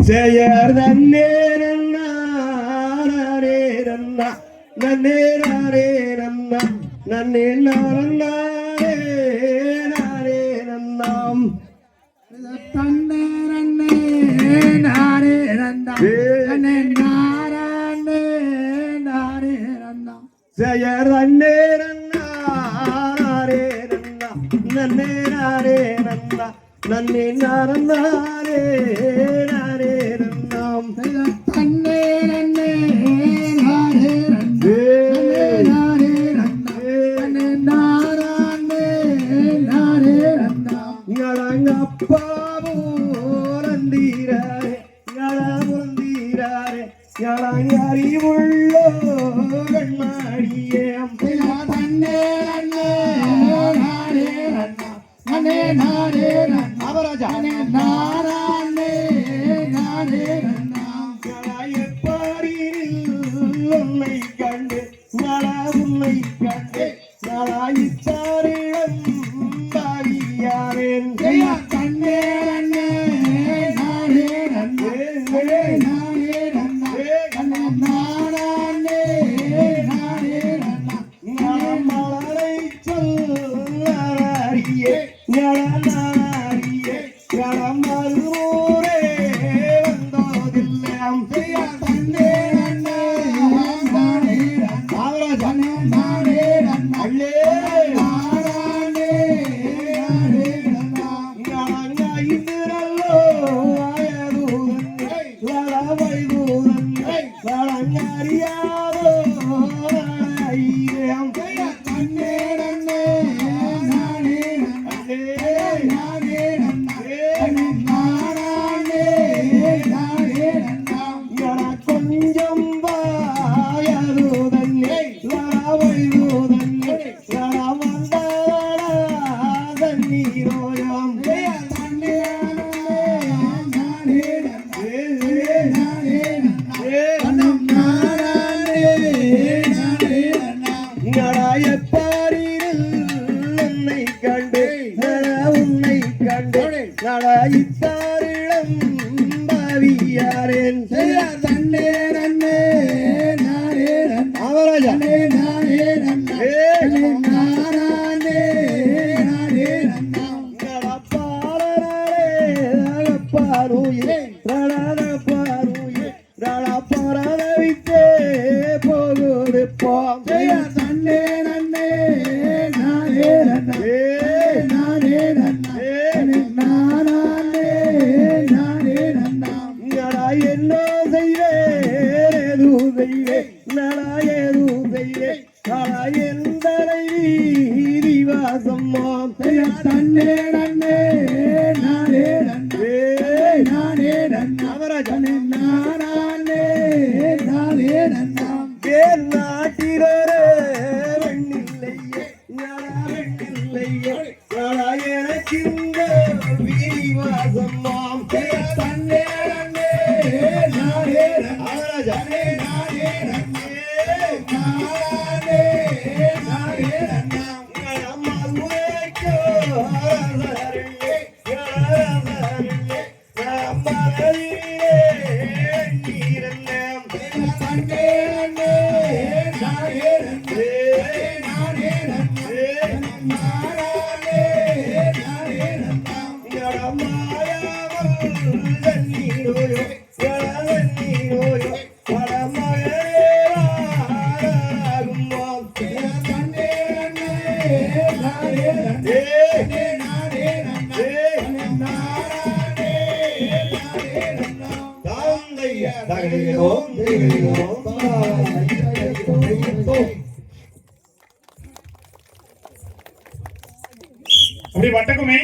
ஜெயர் நன்னேரண்ணா நன்னேரண்ணா நன்னேரண்ணா நன்னேரண்ணா நாரேரண்ணாம் தன்னே நன்னே நாரேரண்ணா நன்னே நாரானே நாரேரண்ணா ஜெயர் நன்னேரண்ணா நாரேரண்ணா நன்னேரண்ணா நன்னே நாரண்ணாரே நாரேரண்ணாம் தன்னே நன்னே நாரேரண்ணா நன்னே நாரானே நாரேரண்ணா ஞானங்கப்பாவூரந்தீராரே ஞானமுரந்தீராரே ஞானங்கறிவுள்ளோ கண்மாடியே தன்னே நன்னே நாரேரண்ணா நன்னே நாரேரண்ணா அவராஜா நாரானே நாரேரண்ணா உன்னை கண்டு நாளா உன்னை கண்டு நாளாயித்தாரிடம் பாவியாரேன் தன்னே நன்னே நாரேரண்ணா நாரேரண்ணா நன்னே நாரானே நாரேரண்ணா மலரை சொல்லாரியே ஞானாரியே ஞானமருரே வந்தோதில்லாம் தன்னே நன்னே நாரேரண்ணா அவராஜா நாரேரண்ணா அல்லே நாரானே நாரேரண்ணா ஞானங்காயிரல்லோ ஆயதூதன் லளவைதூதன் லளங்கறியாதோ ஐயம் தன்னே நன்னே நாரேரண்ணா நாரேரண்ணா நாரானே நாரேரண்ணா கொஞ்சம் வாயதூதன் லளவைதூதன் லளவந்தீரோயம் தன்னே நாரேரண்ணா நாரேரண்ணா நாரானே நாரேரண்ணா நடாயப்பாரில் உன்னை கண்டு உன்னை கண்டு நடாயித்தாரிடம் பாவியாரேன் தன்னே நன்னே நாரேரண்ணா அவராஜா நாரேரண்ணா நாரானே நாரேரண்ணா நடப்பாரே நடப்பாரவித்தே போகுது போம் தன்னே நன்னே நாரேரண்ணா நாரேரண்ணா நாரானே நாரேரண்ணா என்னோ செய்வேன் எது செய்வேன் நடா எது செய்வேன் நடா எந்தனை வீதிவாசம்மாம் தன்னே நன்னே நாரேரண்ணா நாரேரண்ணா அவராஜா நாரானே நாரேரண்ணா ஏன் நாட்டிரரே வெண்ணில்லையே ஞானா வெண்ணில்லையே ஞானா எனக்கிந்த வீதிவாசம்மாம் தன்னே நன்னே நாரேரண்ணா அவராஜா நாரேரண்ணா நாரானே நாரேரண்ணா தன்னே நன்னே நாரேரண்ணா நாரேரண்ணா நாரானே நாரேரண்ணா தன்னே நன்னே நாரேரண்ணா நாரேரண்ணா நாரானே நாரேரண்ணா அப்படி வட்டக்குமே